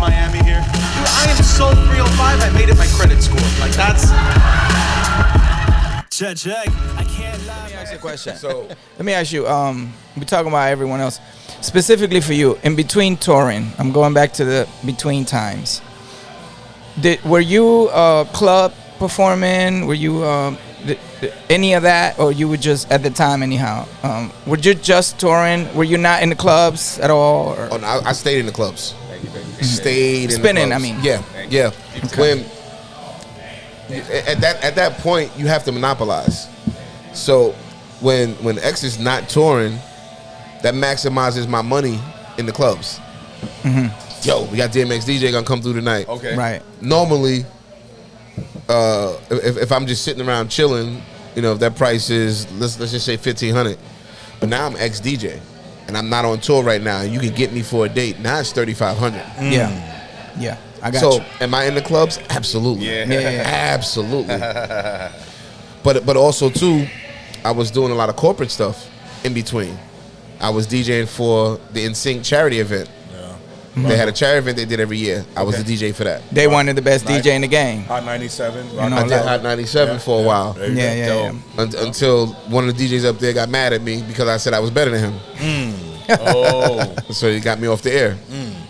Miami here. Dude, I am so 305. I made it my credit score. Like that's. Check. I can't lie. Let me ask you a question. So let me ask you. We're talking about everyone else, specifically for you. In between touring, I'm going back to the between times. Were you club performing? Were you any of that, or you were just at the time anyhow? Were you just touring? Were you not in the clubs at all? Or? Oh, no, I stayed in the clubs. Stayed in spinning. The I clubs. mean, yeah. Okay. When at that point you have to monopolize. So when X is not touring, that maximizes my money in the clubs. Mm-hmm. Yo, we got DMX DJ gonna come through tonight. Okay. Right. Normally, if I'm just sitting around chilling, you know, if that price is let's just say $1,500, but now I'm ex DJ, and I'm not on tour right now, and you can get me for a date. Now it's $3,500. Yeah. I got you. So am I in the clubs? Absolutely. Yeah. Absolutely. But also too, I was doing a lot of corporate stuff in between. I was DJing for the NSYNC charity event. They had a charity event they did every year. I was the DJ for that. They wanted the best DJ in the game. Hot 97. I did Hot 97 for a while. Yeah. Until one of the DJs up there got mad at me because I said I was better than him. Oh. So he got me off the air.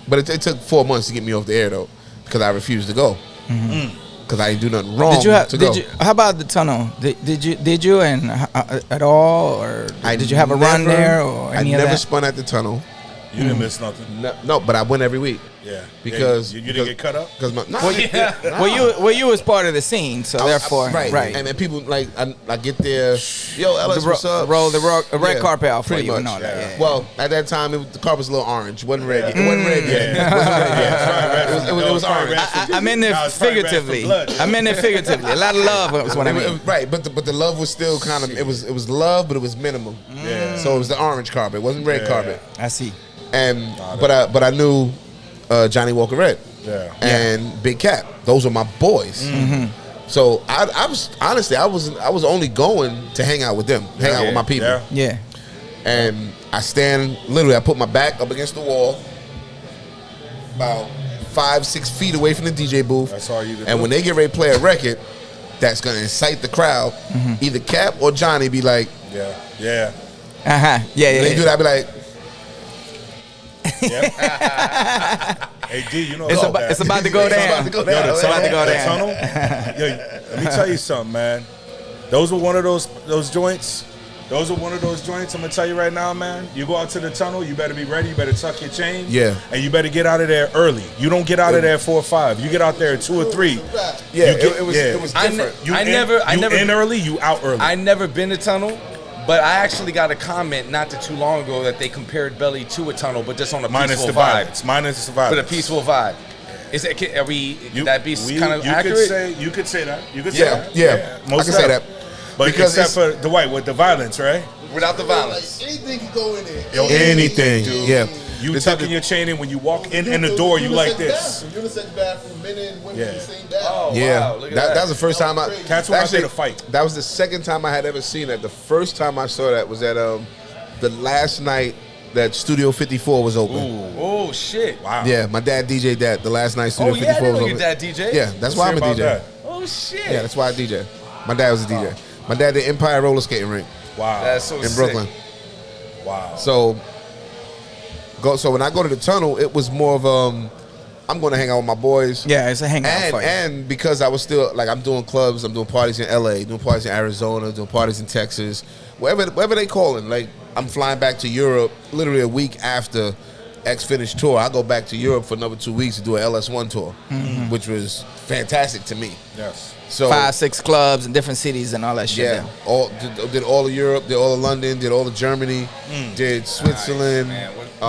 But it took 4 months to get me off the air, though, because I refused to go. Because I didn't do nothing wrong to go. How about the tunnel? Did you and at all, or did you have a run there or any of that? I never spun at the tunnel. You didn't miss nothing. No, but I went every week. Yeah. Because you didn't get cut up? Because you was part of the scene, so therefore, right. And people like I get there. Yo, Ellis, what's up? Roll the red carpet out for pretty you much. and all that. Yeah. Well, at that time, the carpet was a little orange. It wasn't red yet. It wasn't red yet. It was orange. I meant it figuratively. I meant it figuratively. A lot of love was what I mean. Right, but the love was still kind of it was love, but it was minimum. Yeah. So it was the orange carpet. It wasn't red carpet. I see. And but I knew Johnny Walker Red and Big Cap. Those are my boys. So I was honestly I was only going to hang out with them, hang out with my people. Yeah. And I put my back up against the wall, about 5-6 feet away from the DJ booth. That's all you can do. And when they get ready to play a record, that's gonna incite the crowd. Either Cap or Johnny be like, Yeah. They do that. I be like. Hey D, you know it's about to go down. It's about to go down. Tunnel. Yo, let me tell you something, man. Those were one of those joints. Those are one of those joints. I'm gonna tell you right now, man. You go out to the tunnel, you better be ready. You better tuck your chain. Yeah. And you better get out of there early. You don't get out of there at 4 or 5. You get out there at 2 or 3. Yeah. It was different. You in early. You out early. I never been to tunnel. But I actually got a comment not too long ago that they compared Belly to a tunnel, but just on a peaceful vibe. Minus the vibe. But a peaceful vibe. Is it? Are we? That be kind of accurate? You could say that. You could say that. Yeah. I can say that. But because except for the white with the violence, right? Without the violence. Like, anything can go in there. Yo, anything. Dude. Yeah. You tucking your chain in when you walk in the door. You like this. Unisex bathroom, men and women in the same bathroom. Oh, yeah. Wow, look at that was the first time I. Cats were out there to fight. That was the second time I had ever seen that. The first time I saw that was at the last night that Studio 54 was open. Oh shit! Wow. Yeah, my dad DJ'd that the last night Studio 54 was open. Your dad DJ? Yeah, that's why I'm a DJ. That. Oh shit! Yeah, that's why I DJ. My dad was a DJ. My dad did Empire Roller Skating Rink. Wow. That's so in sick. Brooklyn. Wow. So when I go to the tunnel, it was more of I'm going to hang out with my boys. Yeah, it's a hangout for you. And because I was still like I'm doing clubs, I'm doing parties in LA, doing parties in Arizona, doing parties in Texas, wherever they calling. Like I'm flying back to Europe literally a week after X finished tour. I go back to Europe for another 2 weeks to do an LS1 tour, which was fantastic to me. Yes. So 5-6 clubs in different cities and all that shit. Yeah, did all of Europe, did all of London, did all of Germany, did Switzerland,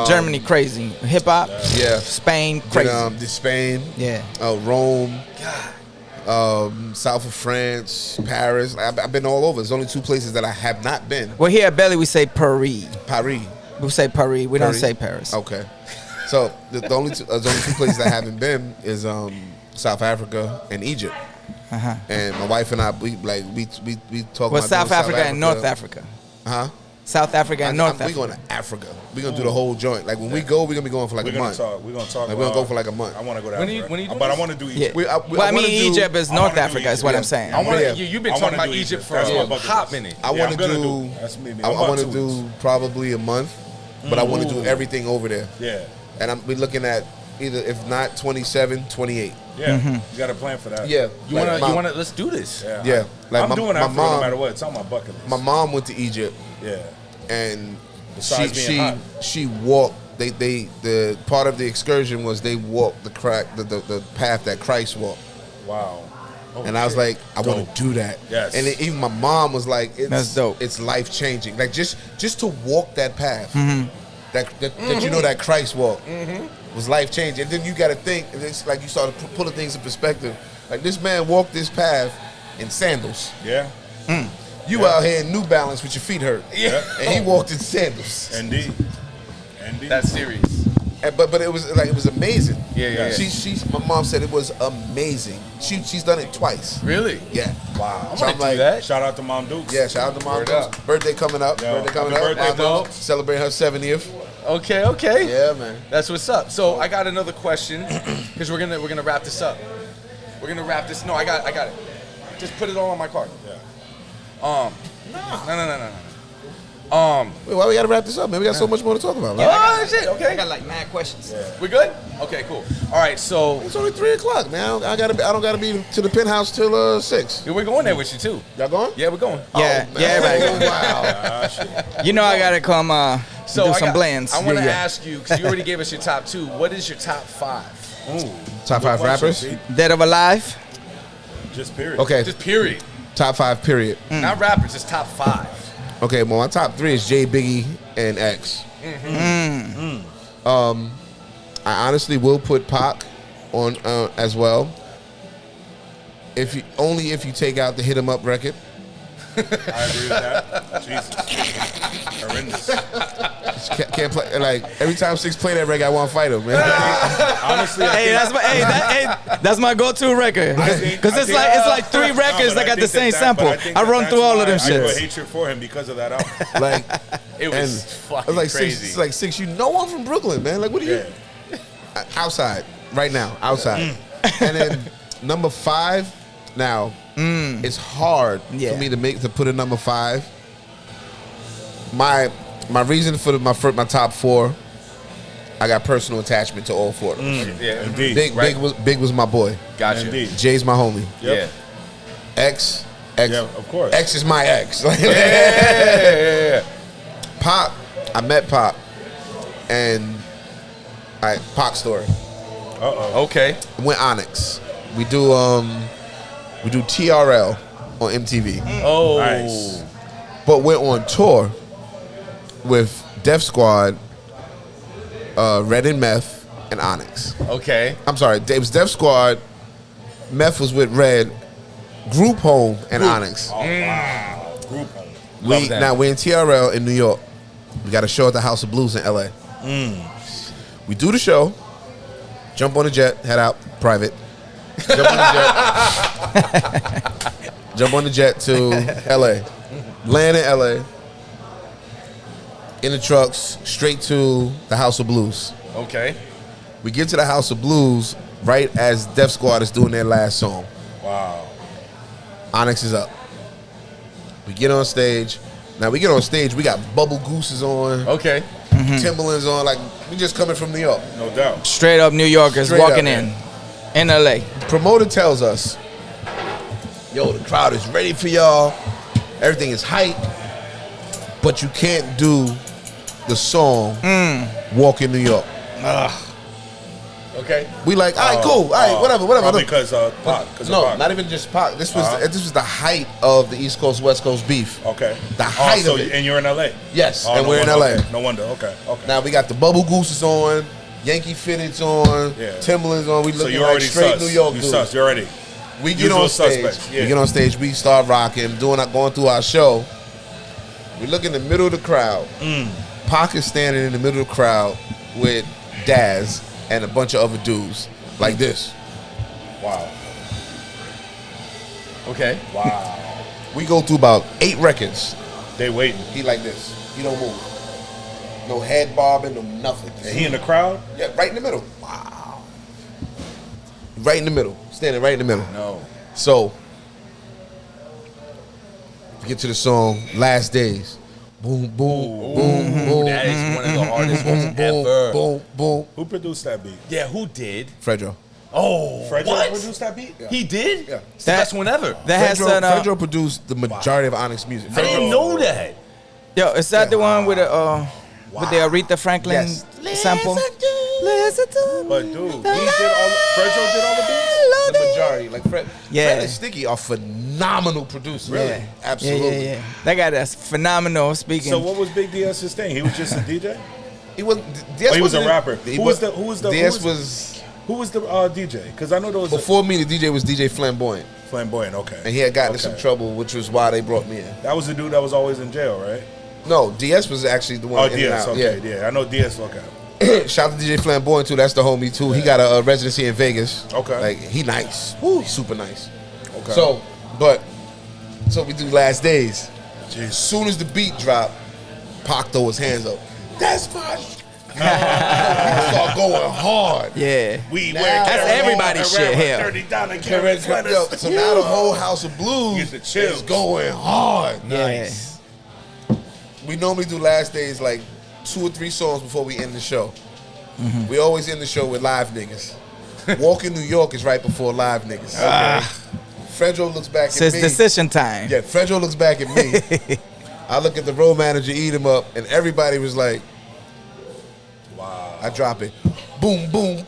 Germany crazy, hip hop. Yeah, Spain crazy. Did Spain. Yeah, Rome. South of France, Paris. I've been all over. There's only 2 places that I have not been. Well, here at Belly we say Paris. Paris. We say Paris. We don't say Paris. Okay. So the only two places I haven't been is South Africa and Egypt. And my wife and I, we talk. Well, about South Africa South and North Africa. South Africa and North We Africa. going to Africa. We gonna do the whole joint. Like when we go, we gonna be going for like We're a gonna month. talk. We're gonna talk. Like, we're gonna go for like a month. I want to go to When Africa. you- when you doing but I this? want to do Yeah. Egypt. Well, I mean, wanna do- Egypt is I wanna North do Africa, is Egypt, what yeah. I'm saying. I want Yeah. you've been I talking wanna about do Egypt for That's my a bucket hot list. minute. I Yeah, want I'm to gonna do. That's me. I want to 2 weeks. do probably a month, but I want to do everything over there. Yeah. And we're looking at either, if not 27, 28. Yeah. You got a plan for that. Yeah, You like wanna let's do this. Yeah. Yeah, like I'm my- doing my Africa no mom- matter what. It's on my bucket list. My mom went to Egypt, Yeah. and Besides being hot. she walked. The part of the excursion was they walked the path that Christ walked. Wow. Oh, And I was shit. like, I want Dope. to do that. Yes. And even my mom was like, That's dope. It's life changing. Like just to walk that path, Mm-hmm. that you know that Christ walked was life changing. And then you got to think, and it's like you start pulling things in perspective. Like this man walked this path in sandals. Yeah. You out here in New Balance with your feet hurt. Yeah. And he walked in sandals. Indeed. That's serious. But it was amazing. Yeah. My mom said it was amazing. She's done it twice. Really? Yeah. Wow. So I'm gonna do that. Shout out to Mom Dukes. Yeah, shout out to Mom. Word up. Birthday coming up. Yo, Birthday coming happy up. birthday, Mom dog. celebrating her 70th. Okay. Yeah, man. That's what's up. So I got another question because we're gonna wrap this up. We're gonna wrap this. No, I got it. Just put it all on my card. Yeah. No. Wait, why we gotta wrap this up, man? We got so much more to talk about. Man. Oh shit. I Okay. got like mad questions. We good? Okay. Cool. All right. So It's only 3:00, man. I don't gotta be to the penthouse till 6. we're going there with you too. Y'all going? Yeah, we're going. Yeah, Oh, man. everybody. Wow. You know I gotta come So do I some blends. I want to Yeah. ask you because you already gave us your top 2. What is your top 5? Ooh. Top 5 rappers? Dead or Alive? Just period. Okay. Just period. Top 5. Period. Not rappers. Just top 5. Okay. Well, my top 3 is J, Biggie, and X. I honestly will put Pac on as well. If you take out the Hit 'Em Up record. I agree with that. Jesus. Horrendous. Can't play, like every time Six play that record, I want to fight him, man. Honestly, I Hey, think, that's my go-to record. Because it's like 3 records that got the same sample. I run through all of them I have a shits. hatred for him because of that album. Like It and was I fucking was like crazy. Six, like Six. You know I'm from Brooklyn, man. Like what are you? Outside right now, outside. And then number 5. Now it's hard Yeah. for me to put a number 5. My reason for my top 4. I got personal attachment to all 4 of them. Yeah. Indeed. Big was my boy. Gotcha. Indeed. Jay's my homie. Yep. Yeah. X. Yeah, of course. X is my ex. Yeah. Pop, I met Pop, and Pac story. Uh-oh. Okay. Went Onyx. We do TRL on MTV, Oh. Nice. but went on tour with Def Squad, Red and Meth, and Onyx. Okay. I'm sorry, it was Def Squad. Meth was with Red, Group Home, and Onyx. Oh, wow. Group home. Love them. Now we're in TRL in New York. We got a show at the House of Blues in LA. We do the show, jump on the jet, head out, private. Jump on the jet to LA. Land in LA. In the trucks, straight to the House of Blues. Okay. We get to the House of Blues right as Def Squad is doing their last song. Wow. Onyx is up. We get on stage. Now we get on stage, we got Bubble Gooses on, Okay. Timberlands on, like we just coming from New York. No doubt. Straight up New Yorkers Straight walking up, in LA. Promoter tells us, yo, the crowd is ready for y'all. Everything is hype, but you can't do the song Walk in New York. Okay. We like, all right, cool, all right, whatever. Probably because Pac. No, not even just Pac. This was the height of the East Coast West Coast beef. Okay. The height so of it. And you're in LA. Yes, Oh, and no we're in wonder. LA. Okay. No wonder. Okay. Okay. Now we got the Bubble Gooses on, Yankee Fitteds on, Yeah. Timberlands on. We so looking you're like already straight sus. New York You dudes. sus. You're already. We get Usual on stage. suspects, yeah. We get on stage. We start rocking, going through our show. We look in the middle of the crowd. Pac is standing in the middle of the crowd with Daz and a bunch of other dudes like this. Wow. Okay. Wow. We go through about 8 records. They waiting. He like this. He don't move. No head bobbing, no nothing. And he in the crowd? Yeah, right in the middle. Wow. Right in the middle. Standing right in the middle. No. So, we get to the song Last Days. Boom, boom, boom, boom. That is one of the hardest ones boom, ever. boom, boom. Who produced that beat? Yeah, who did? Fredro. Oh, Fredro what? produced that beat? He did? Yeah. It's the best one ever. That has Fredro produced the majority of Onyx music. I didn't know that. Yo, is that the one with the with the Aretha Franklin Yes. sample? Listen to But dude, Fredro did all the beats? The majority. Like Fred Yeah. and Sticky are phenomenal producers. Yeah. Absolutely. Yeah. That guy that's phenomenal speaking. So what was Big DS's thing? He was just a DJ? He was DS He was a wasn't- rapper. he Who was the DJ? Because I know there was before me, the DJ was DJ Flamboyant. Flamboyant, okay. And he had gotten in Okay. some trouble, which was why they brought me in. That was the dude that was always in jail, right? No, DS was actually the one Oh, in and DS, out. okay, yeah. I know DS, okay. Shout out to DJ Flamboyant too. That's the homie too. He got a residency in Vegas. Okay. Like he nice. Woo, he's super nice. Okay. So we do Last Days. As soon as the beat drop, Pac throw his hands up. That's my start going hard. yeah. We Now- wear That's everybody's shit here. $30 Yo, so now the whole House of Blues Get the chills. is going hard. Nice. We normally do Last Days like 2 or 3 songs before we end the show. We always end the show with live niggas. Walking New York is right before live niggas. Fredro looks back So at it's me. decision time. Yeah, Fredro looks back at me. I look at the road manager, eat him up, and everybody was like, Wow. I drop it. Boom, boom, boom.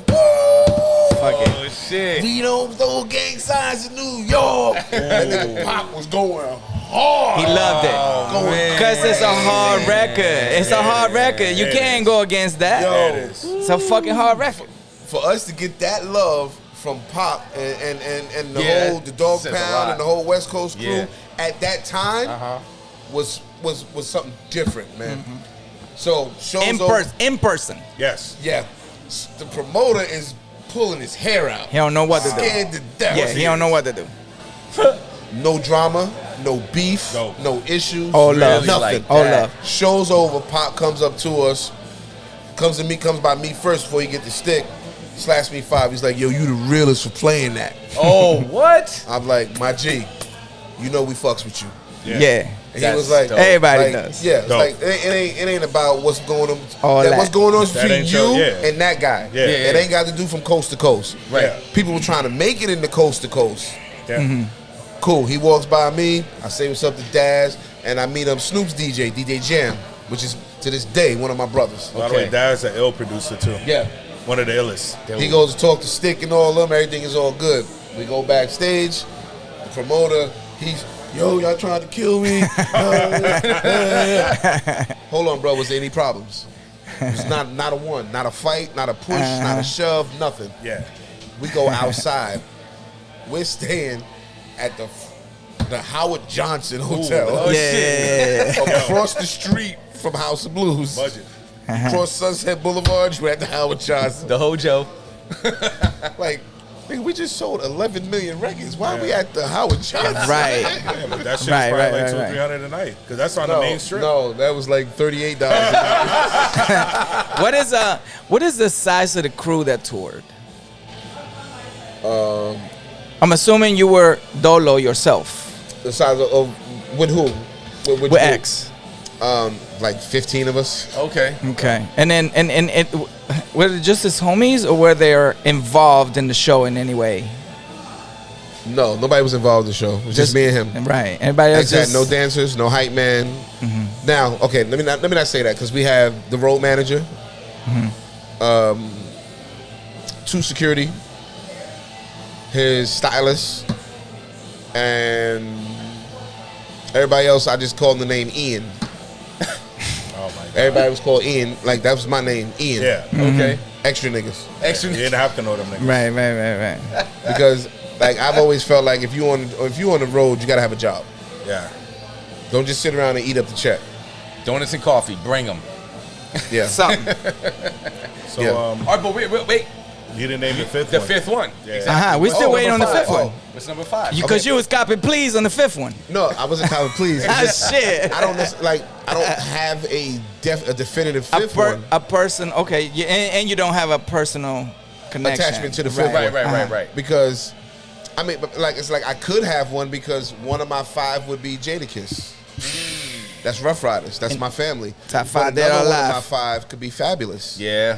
Fuck it. Oh, shit. We don't throw gang signs in New York. And then Pop was going hard. He loved it. Going Because it's a hard record. It's a hard record. You It can't is. go against that. Yo. There it is. It's a fucking hard record. For us to get that love from Pop and the Yeah, whole the Dog says a Pound lot. and the whole West Coast crew Yeah. at that time was something different, man. So shows In person. Yes. yeah, the promoter is pulling his hair out. He don't know what to do. Scared to death. Yeah, he don't know what to do. No drama, no beef, No. no issues. All love. nothing. like All that. love. Show's over. Pop comes up to us, comes by me first before he get the stick. Slash me 5. He's like, yo, you the realest for playing that. Oh, what? I'm like, my G, you know we fucks with you. Yeah. And That's he was like, dope. Everybody like, does. Yeah, it's Dope. like it ain't about what's going on. All that. What's going on That between ain't you your- yeah. and that guy. Yeah. Yeah, It ain't got to do from coast to coast. Right. Yeah. People were trying to make it into coast to coast. Yeah. Cool. He walks by me. I say what's up to Daz, and I meet up Snoop's DJ Jam, which is to this day one of my brothers. By the way, Okay. Dad's an ill producer too. Yeah. One of the illest. He goes to talk to Stick and all of them. Everything is all good. We go backstage. The promoter, he's, yo, y'all trying to kill me. Hold on, bro. Was there any problems? It's not a one, not a fight, not a push, not a shove, nothing. Yeah. We go outside. We're staying at the Howard Johnson Hotel. Oh, Yeah. Across the street from House of Blues. Budget. Across Sunset Boulevard, you're at the Howard Johnson. The Hojo. Like, nigga, we just sold 11 million records. Why are we at the Howard Johnson? Right. Yeah, but that shit Right, is probably right, like right, $200 right. $300 a night because that's on the No, main strip. no, that was like $38. What is the size of the crew that toured? I'm assuming you were Dolo yourself The size of with who? With with who? X. Like 15 of us. Okay. Okay, and then it were it just his homies or were they involved in the show in any way? No, nobody was involved in the show. It was just me and him. Right. Everybody else Exactly. just No dancers, no hype man. Now, okay, let me not say that because we have the road manager, 2 security, his stylist, and everybody else. I just called the name Ian. Oh my God. Everybody was called Ian. Like that was my name, Ian. Yeah. Okay. Extra niggas. Extra. You didn't have to know them niggas. Right. Because like I've always felt like if you on the road, you gotta have a job. Yeah. Don't just sit around and eat up the check. Donuts and coffee. Bring them. Yeah. Something. So Yeah. All right, but wait. You didn't name the fifth The one. fifth one. Yeah. Exactly. We're still waiting on the number fifth five. one. What's number 5? Because you was copying please on the fifth one. No, I wasn't counting. Please. Ah, shit. I don't I don't have a definitive A, fifth one. a person, okay, and you don't have a personal connection. Attachment to the fifth one. Right. Because, I mean, but like it's like I could have one because one of my 5 would be Jadakiss. That's Rough Riders. That's my family. Top 5 But dead or another one of alive. my 5 could be Fabulous. Yeah.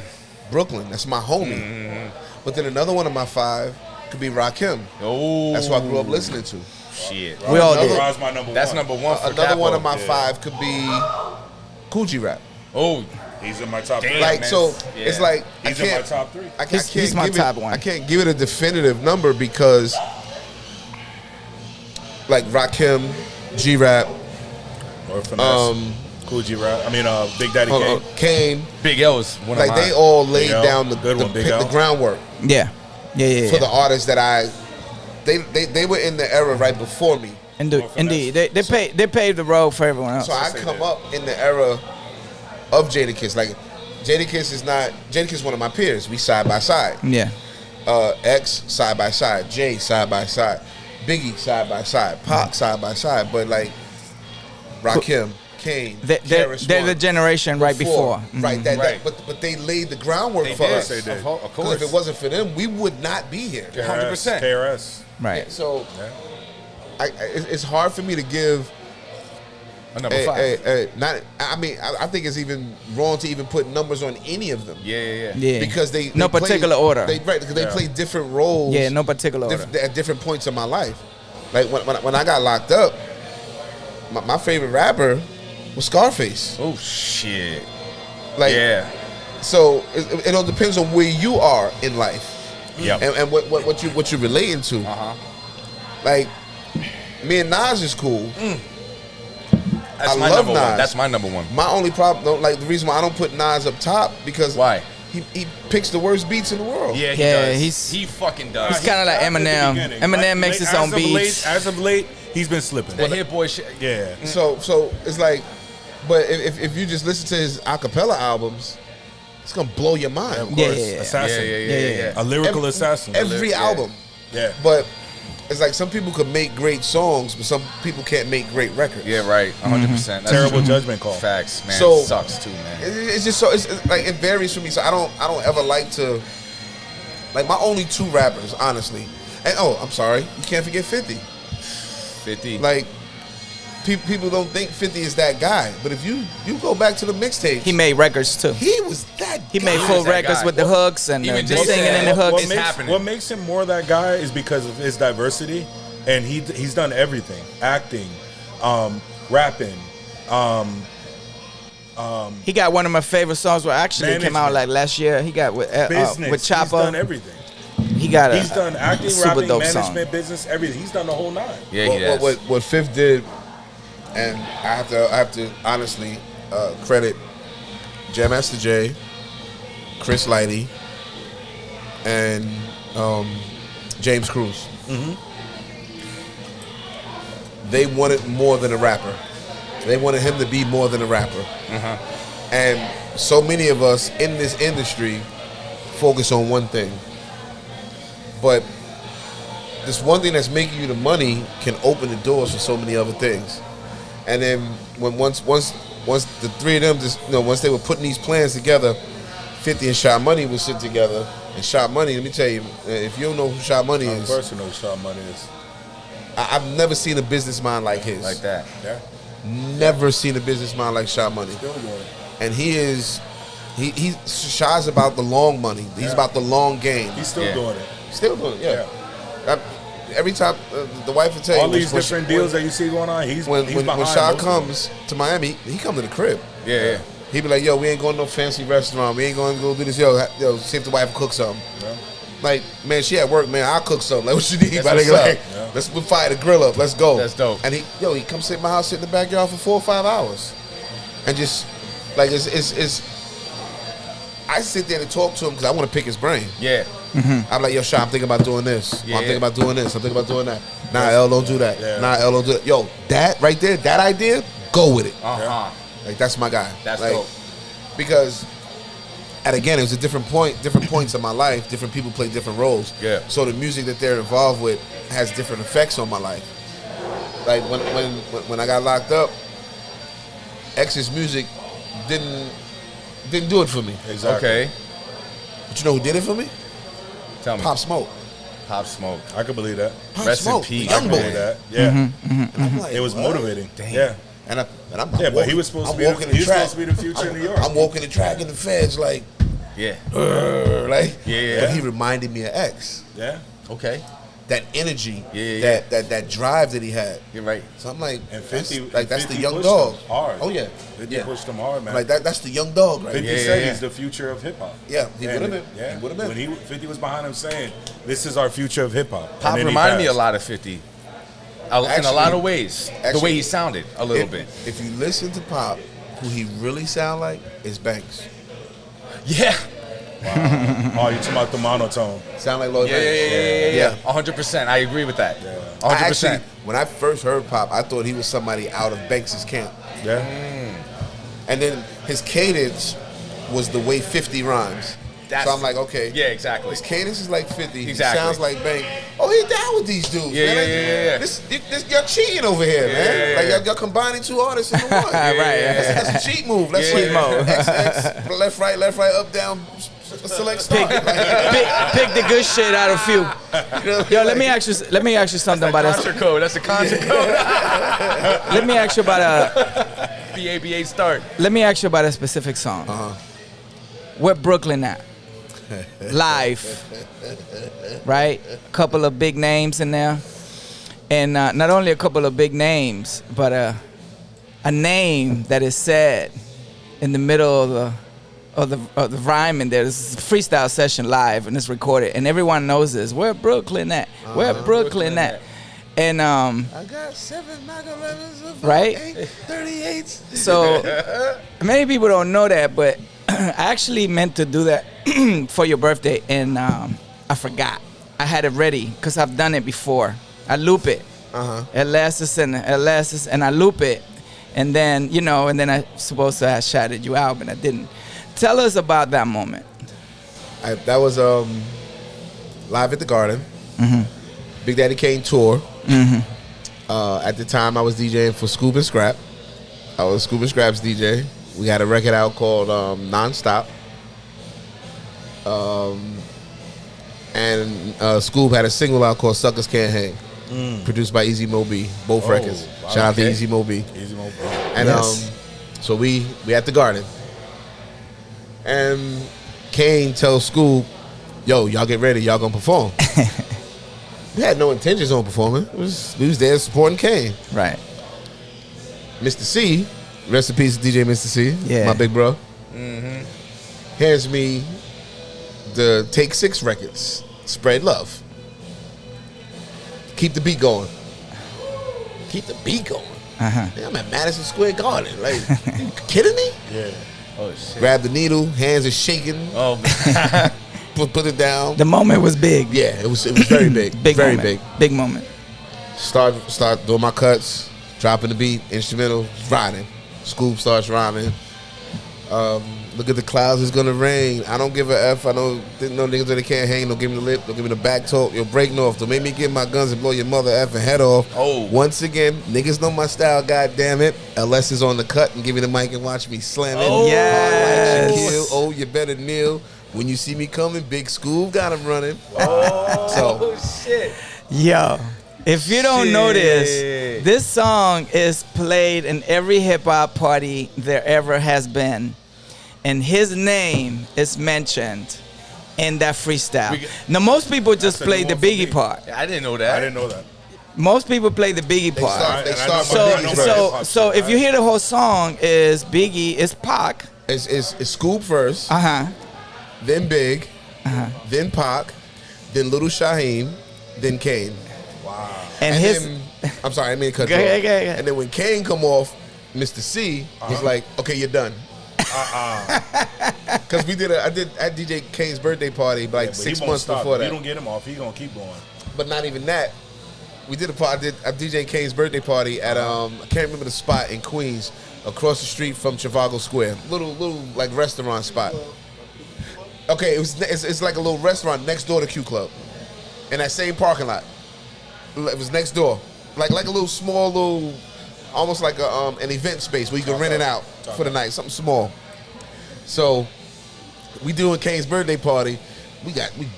Brooklyn. That's my homie. But then another one of my 5 could be Rakim. Oh. That's who I grew up listening to. Shit. We all Another- did. Rod's my number That's one. number 1 for Another Capo. one of my 5 could be Cool G Rap. Oh. He's in my top Damn, three. Like man. so, Yeah. it's like He's in my top 3. I can't He's my give top it, one. I can't give it a definitive number because, like Rakim, G Rap, Or Finesse. Cool G Rap. I mean, Big Daddy Kane. Kane, Big L is one like of mine. they all laid Big L, down the good one, Big L. groundwork Yeah. for the artists that they were in the era right before me. Indeed. They paved the road for everyone else. So I come up in the era of Jadakiss. Like Jadakiss is one of my peers. We side by side. Yeah. X side by side, Jay side by side, Biggie side by side, Pac side by side. But like Rakim, Kane, They're the generation right before. Right, Right. but they laid the groundwork They for did. us. They did. Of Because course. if it wasn't for them, we would not be here. 100%. KRS. Right. So it's hard for me to give A number 5. I think it's even wrong to even put numbers on any of them. Yeah. Yeah. Because no play- particular order. Because they play different roles. Yeah, no particular order. at different points in my life. Like when I got locked up, my favorite rapper was Scarface. Oh, shit. Like, Yeah. So it all depends on where you are in life. Yep. And what you're relating to. Like, me and Nas is cool. That's I my love number Nas. 1. That's my number 1. My only problem, like the reason why I don't put Nas up top because Why? he picks the worst beats in the world. Yeah, he Yeah, does. He fucking does. He's kind of like Eminem. Eminem makes his own beats. As of late, he's been slipping. The Hit Boy shit. Yeah. So it's like, but if you just listen to his acapella albums, it's gonna blow your mind. Of Yeah, course. yeah, yeah. Assassin. Yeah. A lyrical assassin. Every album. Yeah. But it's like some people could make great songs, but some people can't make great records. Yeah, right. 100%. That's Terrible true. judgment call. Facts, man. So- Sucks too, man. It's just so it's like it varies for me. So I don't ever like to like my only 2 rappers, honestly. And I'm sorry, you can't forget 50. 50. Like people don't think 50 is that guy, but if you go back to the mixtapes, He made records too. he was that. He guy. made full that records guy. with the hooks and Even the Jay singing said- in the hooks. It's happening. What makes him more that guy is because of his diversity, and he's done everything: acting, rapping. He got one of my favorite songs. Well, actually, it came out Management. like last year. He got with Business. with He's Chopper. done everything. He got a He's done acting, super rapping, dope management, song. business, everything. He's done the whole 9. Yeah, he does. What Fifth did, and I have to honestly credit Jam Master Jay, Chris Lighty, and James Cruz. They wanted more than a rapper. They wanted him to be more than a rapper. And so many of us in this industry focus on one thing. But this one thing that's making you the money can open the doors for so many other things. And then when once the 3 of them just once they were putting these plans together, 50 and Shot Money would sit together. And Shot Money, let me tell you, if you don't know who Shot Money is, Personal Shot Money is I've never seen a businessman like his. Like that. yeah. Never seen a businessman like Shot Money. Still doing it. And he Shot's about the long money. He's about the long game. He's still Yeah. doing it. Still doing it, yeah. Every time the wife will tell All you these different deals that you see going on, he's when behind Shot most of comes to Miami, he come to the crib. Yeah. He be like, yo, we ain't going to no fancy restaurant. We ain't going to go do this. Yo, see if the wife cook something. Yeah. Like, man, she at work, man. I'll cook something. Like, what you need? That's My what's nigga, up. like, Yeah. we'll fire the grill up. Let's go. That's dope. And he come sit in my house, sit in the backyard for 4 or 5 hours, and just like it's. I sit there to talk to him because I want to pick his brain. Yeah. I'm like, yo, Sean, I'm thinking about doing this. Or Yeah. I'm thinking about doing this. I'm thinking about doing that. Nah, L, don't do that. Yeah. Nah, L, don't do that. Yo, that right there, that idea, go with it. Uh-huh. Like, that's my guy. That's like, dope. Because And again, it was a different points in my life. Different people play different roles. Yeah. So the music that they're involved with has different effects on my life. Like when I got locked up, X's music didn't do it for me. Exactly. Okay. But you know who did it for me? Tell me. Pop Smoke. Pop Smoke. I could believe that. Pop Rest in Smoke, peace. the young I could boy. believe that. Yeah. And I'm like, It was what? motivating. Damn. Yeah. And I'm Yeah, but he was supposed to be walking he was track. supposed to be the future in New York. I'm walking the track in the feds like, Yeah. like. Yeah. But he reminded me of X. Yeah. Okay. That energy, Yeah. that drive that he had. You're right. So I'm like, And that's 50, that's the 50 young pushed dog. him hard. Oh yeah, 50 pushed him hard, man. like that's the young dog, right? 50 Yeah, said yeah. he's the future of hip hop. Yeah, he And would have been. Yeah, He would have been. When 50 was behind him saying, "This is our future of hip hop." Pop reminded me a lot of 50. In a lot Actually- of ways. The actually, way he sounded a little bit. If you listen to Pop, who he really sound like is Banks. Yeah. Oh, you talking about the monotone? Sound like Lloyd Yeah, Banks. yeah. 100%. I agree with that. 100%. I actually, when I first heard Pop, I thought he was somebody out of Banks's camp. Yeah. And then his cadence was the way 50 rhymes. So I'm like, okay. Yeah, exactly. His cadence is like 50. Exactly. He sounds like Banks. Oh, he down with these dudes, Yeah, man. yeah. This y'all cheating over here, man. Yeah. Like y'all combining two artists into one. Right. That's a cheat move. Let's Yeah. Cheat mode. X, left, right, up, down, select start. Like, Pick the good shit out of few. Yo, let me ask you something about Contra that. code. That's the contra code. Let me ask you about BABA start. Let me ask you about a specific song. Where Brooklyn at? Live, right? A couple of big names in there, and not only a couple of big names, but a name that is said in the middle of the rhyme in there. This is a freestyle session live, and it's recorded, and everyone knows this. Where Brooklyn at? Where Brooklyn at? And I got 7 Mac-11s of Right? 38s. so many people don't know that, but I actually meant to do that for your birthday, and I forgot. I had it ready because I've done it before. I loop it. It lasts and I loop it, and then I'm supposed to have shouted you out, but I didn't. Tell us about that moment. That was live at the Garden. Big Daddy Kane tour. At the time, I was DJing for Scoop and Scrap. I was Scoop and Scrap's DJ. We had a record out called Nonstop. And Scoop had a single out called Suckers Can't Hang, produced by Easy Mo B. Both records. wow, Shout out to okay. Easy Mo B. Easy mode. And Yes. so we at the Garden. And Kane tells Scoop, yo, y'all get ready, y'all gonna perform. We had no intentions on performing. We was there supporting Kane. Right. Mr. C, rest in peace, DJ Mr. C, Yeah. my big bro, hands me the Take 6 records, Spread Love. Keep the beat going. Keep the beat going. Man, I'm at Madison Square Garden. Like, you kidding me? Yeah. Oh, shit. Grab the needle, hands are shaking, Oh, put it down. The moment was big. Yeah, it was very big. Big very moment. big. Big moment. Start doing my cuts, dropping the beat, instrumental, rhyming. Scoop starts rhyming. Look at the clouds, it's gonna rain. I don't give a F. I know no niggas that can't hang. Don't give me the lip. Don't give me the back talk. You'll break north. Don't make me get my guns and blow your mother effing head off. Oh. Once again, niggas know my style. God damn it. LS is on the cut and give me the mic and watch me slam it. Oh. Yes. Hard like Shaquille. Oh, you better kneel. When you see me coming, Big Scoop got him running. So shit. Yo, if you don't know this song is played in every hip hop party there ever has been, and his name is mentioned in that freestyle. Now, most people just That's a play new the one for Biggie me. part. I didn't know that. I didn't know that. Most people play the Biggie they part. start, they And I start know So, my with Biggie Biggie so, first. so if you hear the whole song is Biggie, is Pac, It's Scoop first, uh-huh, then Big, then Pac, then Little Shaheem, then Kane. and And his, then, I'm sorry, I didn't mean to cut Go you ahead, off. go ahead. And then when Kane come off, Mr. C was like, okay, you're done. Because I did at DJ Kane's birthday party like But he 6 won't months stop. before If that. you don't get him off, he gonna keep going. But not even that. We did I did DJ Kane's birthday party at I can't remember the spot in Queens, across the street from Trafalgar Square. Little like restaurant spot. Okay, it's like a little restaurant next door to Q Club, in that same parking lot. It was next door, like a little small little, almost like an event space where you can rent it out for the night, something small. So we doing Kane's birthday party. We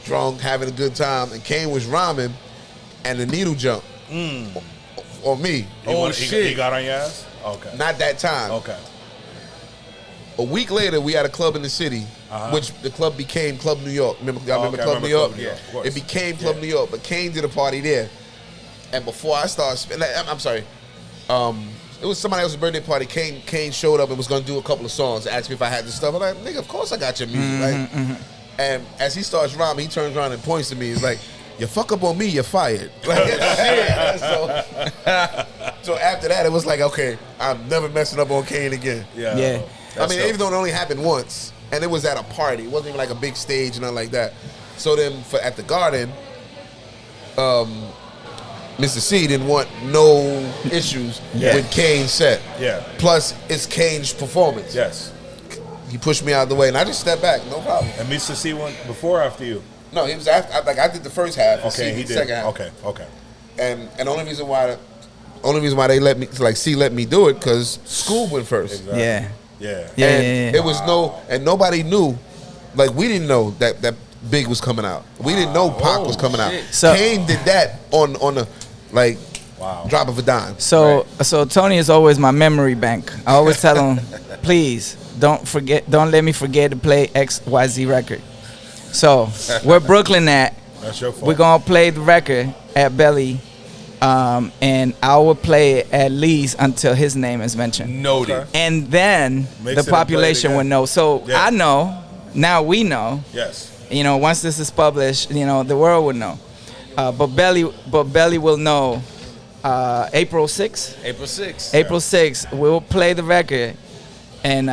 drunk, having a good time, and Kane was rhyming, and the needle jumped on me. He got on your ass? Okay. Not that time. Okay. A week later, we had a club in the city, which the club became Club New York. Remember Club New York? Yeah, of course. It became Club New York, but Kane did a party there. And before I started, I'm sorry, it was somebody else's birthday party. Kane showed up and was going to do a couple of songs, asked me if I had the stuff. I'm like, nigga, of course I got your music. Right? And as he starts rhyming, he turns around and points to me. He's like, you fuck up on me, you're fired. Like, so after that, it was like, okay, I'm never messing up on Kane again. Yeah. I mean, even though it only happened once, and it was at a party. It wasn't even like a big stage and nothing like that. So then at the Garden, Mr. C didn't want no issues with Kane's set. Yeah. Plus, it's Kane's performance. Yes. He pushed me out of the way, and I just stepped back, no problem. And Mr. C went before or after you? No, he was after. I did the first half. Okay, he the did. Second half. Okay. And the only reason why they let me, like, C let me do it, because Scoob went first. Exactly. Yeah. Yeah. It was and nobody knew, like, we didn't know that Big was coming out. We didn't know Pac was coming out. So- Kane did that on the, like, drop of a dime. So Tony is always my memory bank. I always tell him, please don't let me forget to play XYZ record. So where Brooklyn at, That's your fault. we're gonna play the record at Belly, and I will play it at least until his name is mentioned. Noted. And then Mix it and the play population it will again. know. So Yeah. I know, now we know. Yes. Once this is published, the world will know. But Belly will know April 6th. April 6th. April 6th, we'll play the record, and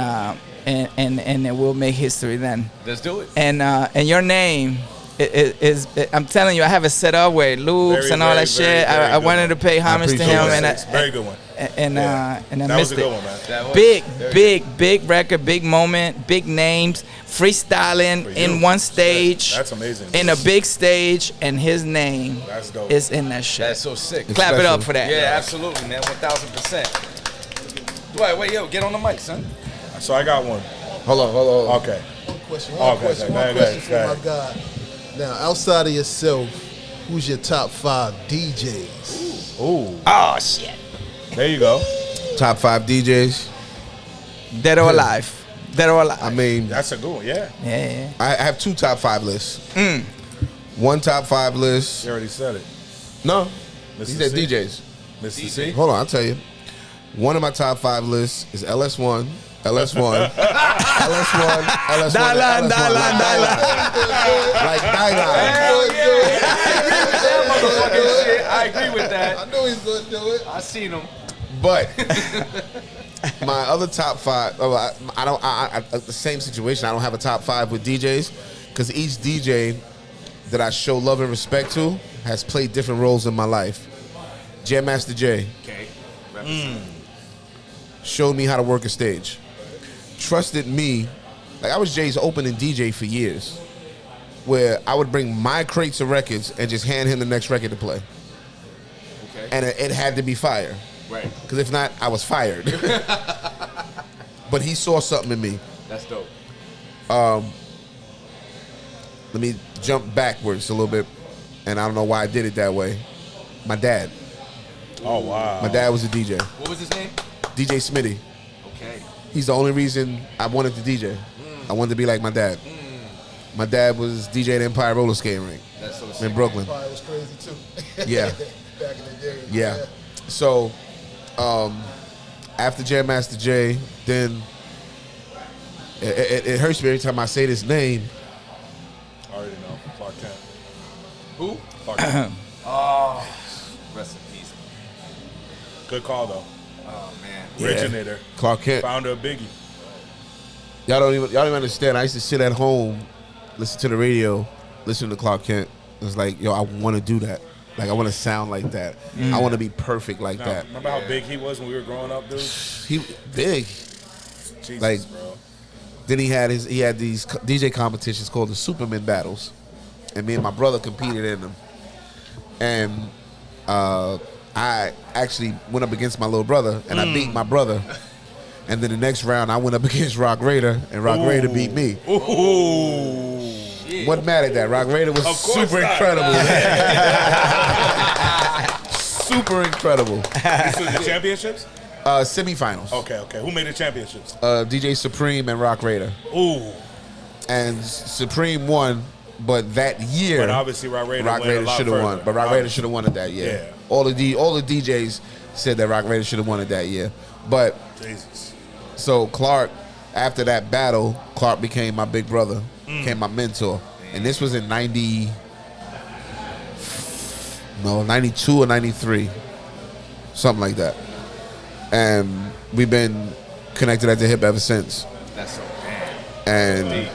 it will make history then. Let's do it. And your name is I'm telling you, I have it set up where loops and all that shit. I wanted to pay homage to him, and very good one. and I That missed was a good it. one, man. That was Big record, big moment, big names, freestyling in one stage. That's amazing. In a big stage, and his name That's dope. is in that shit. That's so sick. Clap it up for that. Yeah, absolutely, man. 1000%. Wait, yo, get on the mic, son. So I got one. Hold on. Okay. One question Okay, for go my ahead. God. Now, outside of yourself, who's your top 5 DJs? Ooh. Oh shit. There you go. Top 5 DJs. Dead or alive. Dead or alive. I mean, That's a good one. Yeah. Yeah. I have 2 top 5 lists. One top 5 list. You already said it. No, Mr. he said C? DJs. Mr. C. Hold on, I'll tell you. One of my top 5 lists is LS1, LS1, LS1, LS1, Dylan. like Dylan. Hell yeah. That motherfucking shit. I agree with that. I know he's gonna do it. I seen him. But my other top 5, the same situation. I don't have a top 5 with DJs because each DJ that I show love and respect to has played different roles in my life. Jam Master Jay. Okay. Showed me how to work a stage. Trusted me. Like, I was Jay's opening DJ for years, where I would bring my crates of records and just hand him the next record to play. Okay. And it had to be fire. Right. Because if not, I was fired. But he saw something in me. That's dope. Let me jump backwards a little bit, and I don't know why I did it that way. My dad. Oh, wow. My dad was a DJ. What was his name? DJ Smitty. Okay. He's the only reason I wanted to DJ. I wanted to be like my dad. My dad was DJ at Empire Roller Skating Rink That's so in sick. Brooklyn. Probably was crazy too. Yeah. Back in the day. Yeah. So, after Jam Master Jay, then it hurts me every time I say this name. I already know. Clark Kent. Who? Clark Kent. Oh, rest in peace. Good call, though. Oh, man. Yeah. Originator. Clark Kent. Founder of Biggie. Y'all don't even understand. I used to sit at home, listen to the radio, listen to Clark Kent. It's like, yo, I want to do that. Like, I want to sound like that. I want to be perfect like Now, that. remember how big he was when we were growing up, dude? He big. Jesus, Like, bro. Then he had these DJ competitions called the Superman Battles, and me and my brother competed in them. And I actually went up against my little brother, and I beat my brother. And then the next round, I went up against Rock Raider, and Rock Raider beat me. Wasn't mad at that. Rock Raider was super incredible. Super incredible. This was the championships? Semifinals. Okay. Who made the championships? DJ Supreme and Rock Raider. Ooh. And Supreme won, but that year, But obviously Rock Raider should have won. But Rock Raider should have won it that year. Yeah. All the DJs said that Rock Raider should have won it that year. But Jesus. so Clark, after that battle, Clark became my big brother, became my mentor, and this was in 92 or 93, something like that. And we've been connected at the hip ever since. That's so And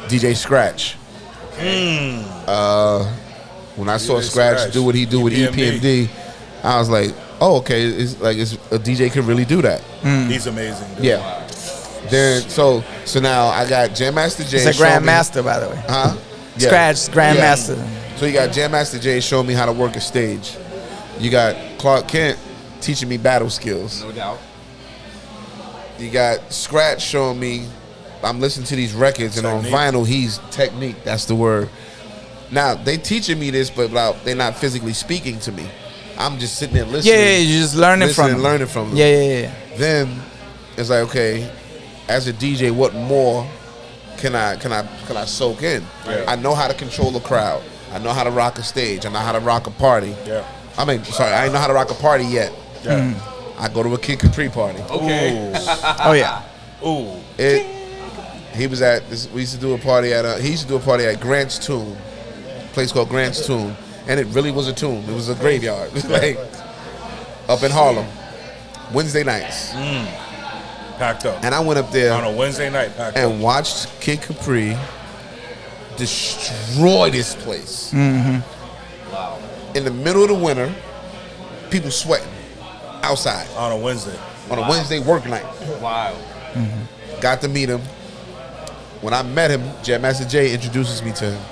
DJ Scratch. When I saw Scratch do what he do with EPMD, I was like, oh, okay, it's a DJ can really do that. He's amazing, dude. Yeah. Then so now I got Jam Master J. He's a Grandmaster, by the way. Huh? Yeah. Scratch Grandmaster. So you got Jam Master J showing me how to work a stage. You got Clark Kent teaching me battle skills. No doubt. You got Scratch showing me. I'm listening to these records, and on vinyl, he's technique. That's the word. Now they teaching me this, but they're not physically speaking to me. I'm just sitting there listening. Yeah, you're just learning from them. Learning from them. Yeah. Then it's like, okay, as a DJ, what more can I soak in? Yeah. I know how to control a crowd. I know how to rock a stage. I know how to rock a party. Yeah. I ain't know how to rock a party yet. Yeah. I go to a Kid Capri party. Okay. Oh yeah. Ooh. He was at this. We used to do a party at. He used to do a party at Grant's Tomb, a place called Grant's Tomb, and it really was a tomb. It was a graveyard, like up in Harlem, Wednesday nights. Packed up. And I went up there On a Wednesday night, packed up. and watched Kid Capri destroy this place. Wow. In the middle of the winter, people sweating outside On a Wednesday. on a Wednesday work night. Wow. Got to meet him. When I met him, Jam Master J introduces me to him.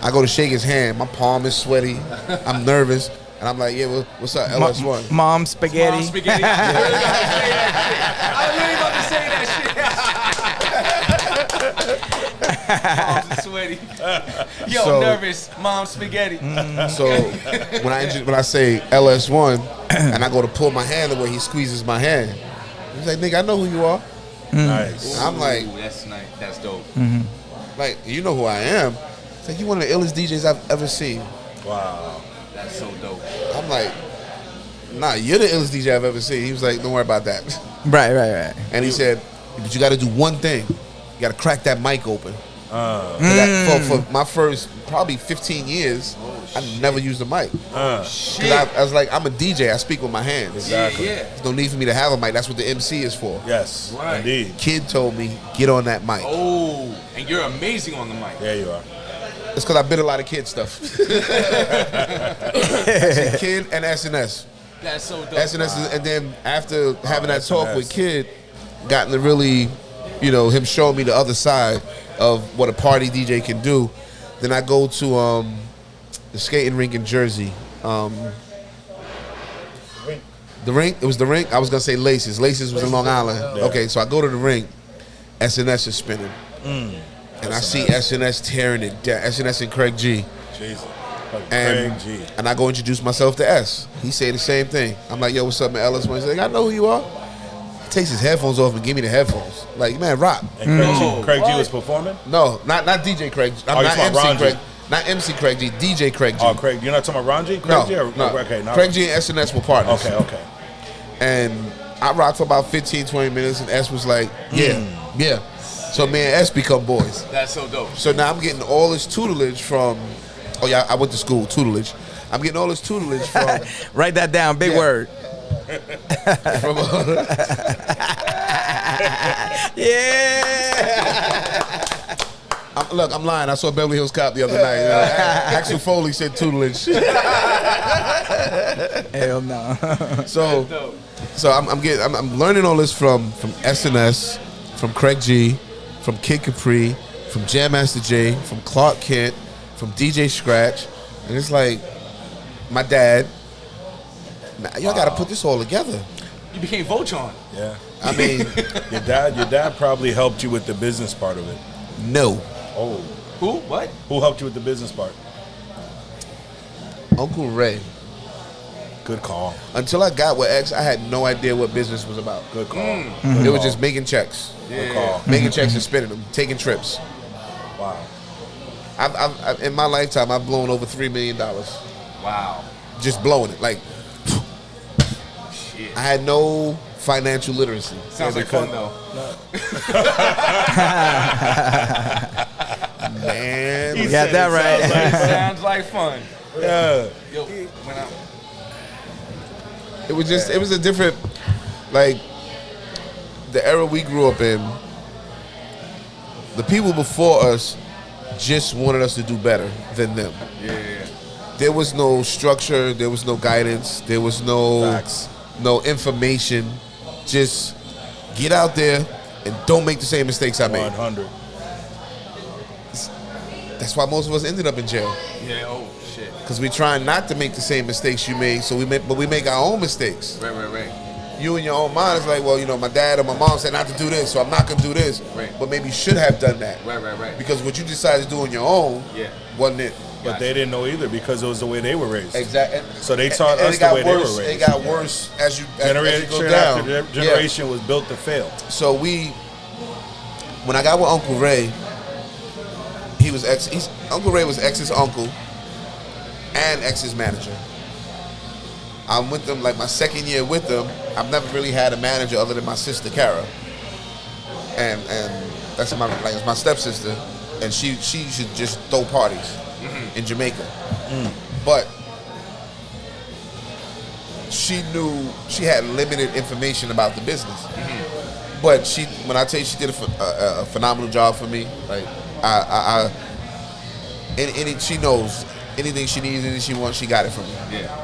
I go to shake his hand. My palm is sweaty. I'm nervous. And I'm like, yeah, what's up, LS1? Mom spaghetti. Mom spaghetti. I was really about to say that shit. Mom's sweaty. Yo, So- nervous. Mom spaghetti. So when I say LS1 and I go to pull my hand away, he squeezes my hand. He's like, nigga, I know who you are. Nice. I'm like, Ooh, that's nice. That's dope. like, you know who I am. It's like, you one of the illest DJs I've ever seen. Wow. That's so dope. I'm like, nah, you're the illest DJ I've ever seen. He was like, don't worry about that. Right. And he said, but you got to do one thing. You got to crack that mic open. For my first probably 15 years, I never used a mic. Cause I was like, I'm a DJ. I speak with my hands. Exactly. Yeah. There's no need for me to have a mic. That's what the MC is for. Yes. Right. Indeed. Kid told me, get on that mic. Oh, and you're amazing on the mic. There you are. It's because I bid a lot of kid stuff. Actually, Kid and SNS. That's so dope. SNS is, and then after having that talk SNS. with Kid, gotten to really, him showing me the other side of what a party DJ can do. Then I go to the skating rink in Jersey. The rink? It was the rink? I was going to say Laces. Laces was in Long Island. Yeah. Okay, so I go to the rink. SNS is spinning. And I see SNS tearing it down. SNS and Craig G. Jesus. And, Craig G. and I go introduce myself to S. He say the same thing. I'm like, yo, what's up, man? Ellis. He's like, I know who you are. He takes his headphones off and give me the headphones. Like, man, rock. And Craig G was performing? No, not DJ Craig. I'm Oh, not you talking MC Ron G. Craig. Not MC Craig G. DJ Craig G. Oh, Craig. You're not talking about Ron G? Craig no, G? Or, no. Okay, not Craig G and SNS were partners. Okay. And I rocked for about 15, 20 minutes, and S was like, yeah. So me and S become boys. That's so dope. So now I'm getting all this tutelage from, oh yeah, I went to school, tutelage. I'm getting all this tutelage from, Write that down. Big Yeah. word. from Yeah. look, I'm lying. I saw Beverly Hills Cop the other night. Axel Foley said tutelage. Hell no. So So I'm learning all this from SNS, from Craig G, from Kid Capri, from Jam Master Jay, from Clark Kent, from DJ Scratch, and it's like my dad. Y'all got to put this all together. You became Voltron. Yeah. I mean, Your dad probably helped you with the business part of it. no. Oh. Who? What? Who helped you with the business part? Uncle Ray. Good call. Until I got with X, I had no idea what business was about. Good call. It was just making checks, Good call. making checks and spending them, taking trips. Wow. I've in my lifetime, I've blown over $3 million. Wow. Just blowing it. Like, Shit. I had no financial literacy. Sounds like fun though. Man, You got that right. Sounds like fun. Yeah. Yo, when I, it was a different, like, the era we grew up in. The people before us just wanted us to do better than them. yeah. There was no structure. There was no guidance. There was Facts. no information. Just get out there and don't make the same mistakes I made. 100. That's why most of us ended up in jail, Yeah, oh shit. because we trying not to make the same mistakes you made. So but we make our own mistakes. Right. You in your own mind is like, well, my dad or my mom said not to do this, so I'm not gonna do this. Right. But maybe you should have done that. Right. Because what you decided to do on your own, Yeah. wasn't it? But they didn't know either because it was the way they were raised. Exactly. So they taught us it the got way they were worse. raised. It got worse as you Generation go down. after generation was built to fail. So when I got with Uncle Ray, Uncle Ray was X's uncle and X's manager. I'm with them like my second year with them. I've never really had a manager other than my sister Kara, and that's it's my stepsister, and she should just throw parties in Jamaica, but she knew she had limited information about the business. But when I tell you she did a phenomenal job for me, like she knows anything she needs, anything she wants, she got it from me. Yeah.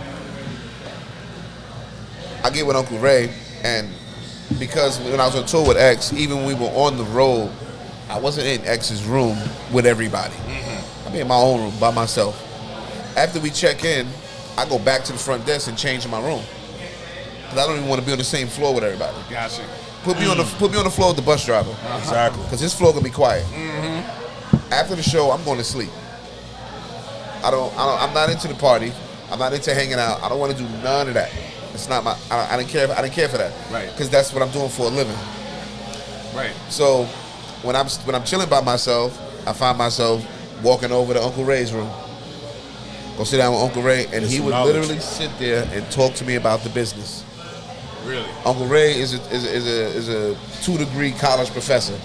I get with Uncle Ray, and because when I was on tour with X, even when we were on the road, I wasn't in X's room with everybody. I'm in my own room by myself. After we check in, I go back to the front desk and change my room, because I don't even want to be on the same floor with everybody. Gotcha. Put me on the floor with the bus driver, Exactly. because his floor gonna be quiet. After the show, I'm going to sleep. I'm not into the party. I'm not into hanging out. I don't want to do none of that. It's not my. I didn't care. I didn't care for that. Right. Because that's what I'm doing for a living. Right. So when I'm chilling by myself, I find myself walking over to Uncle Ray's room. Go sit down with Uncle Ray, and he would literally sit there and talk to me about the business. Really? Uncle Ray is a 2-degree college professor.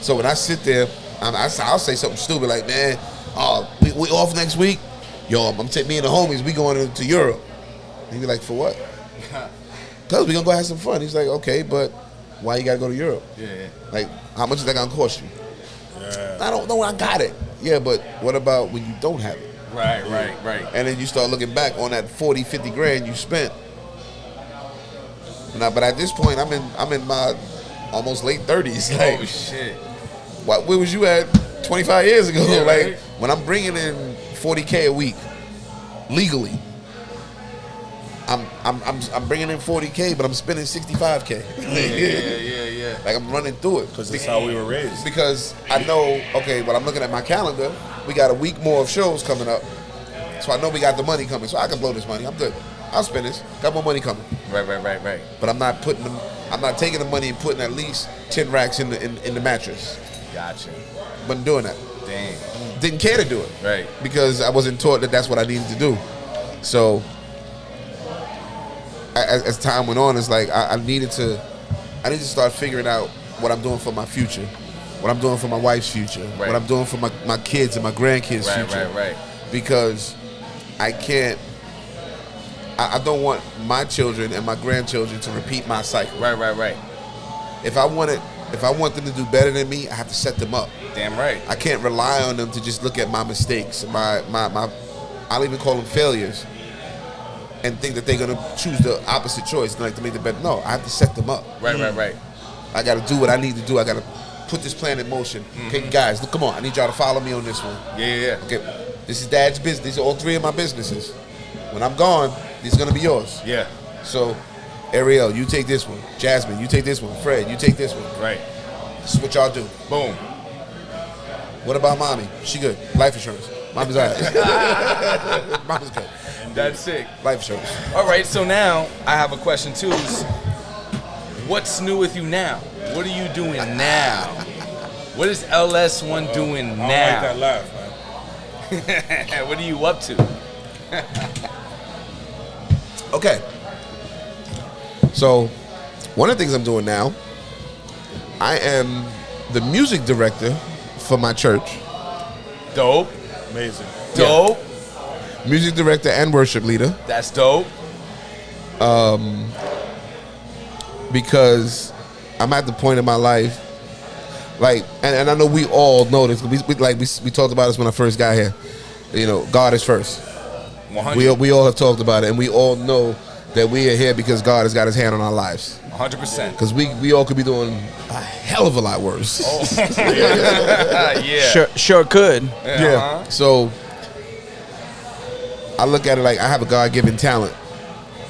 So when I sit there, I'll say something stupid like, man, we off next week? Yo, me and the homies, we going to Europe. He'd be like, for what? Because we going to go have some fun. He's like, okay, but why you got to go to Europe? Yeah. Like, how much is that going to cost you? Yeah. I don't know, I got it. Yeah, but what about when you don't have it? Right. And then you start looking back on that 40, 50 grand you spent. But at this point, I'm in my almost late 30s. Like, Oh shit. where was you at 25 years ago? Yeah, like, right. when I'm bringing in $40K a week, legally, I'm bringing in $40K, but I'm spending $65K. Yeah. Like, I'm running through it. Because that's how we were raised. Because I know, okay, when I'm looking at my calendar, we got a week more of shows coming up. So I know we got the money coming. So I can blow this money. I'm good. I'll spend this. Got more money coming. Right. But I'm not taking the money and putting at least 10 racks in the mattress. Gotcha. Wasn't doing that. Damn. Didn't care to do it. Right. Because I wasn't taught that that's what I needed to do. So as time went on, it's like I need to start figuring out what I'm doing for my future, what I'm doing for my wife's future, Right. what I'm doing for my kids and my grandkids' future. Right. Because I don't want my children and my grandchildren to repeat my cycle. Right. If I want them to do better than me, I have to set them up. Damn right. I can't rely on them to just look at my mistakes, my I'll even call them failures. and think that they're gonna choose the opposite choice, like to make the better. No, I have to set them up. Right. I got to do what I need to do. I got to put this plan in motion. Okay, guys, look, come on. I need y'all to follow me on this one. Yeah. Okay, this is Dad's business. These are all 3 of my businesses. When I'm gone, these are gonna be yours. Yeah. So, Ariel, you take this one. Jasmine, you take this one. Fred, you take this one. Right. This is what y'all do. Boom. What about mommy? She good. Life insurance. Mommy's all right. Mommy's good. That's sick. Life insurance. All right, so now I have a question too. What's new with you now? What are you doing now? What is LS1 doing now? I don't like that laugh, man. What are you up to? Okay. So, one of the things I'm doing now, I am the music director for my church. Dope. Amazing. Dope. Music director and worship leader. That's dope. Because I'm at the point in my life, like, and I know we all know this. We talked about this when I first got here. You know, God is first. 100. We all have talked about it, and we all know that we are here because God has got His hand on our lives. 100%. Because we all could be doing a hell of a lot worse. Oh. Yeah. Sure could. Yeah. So I look at it like I have a God-given talent,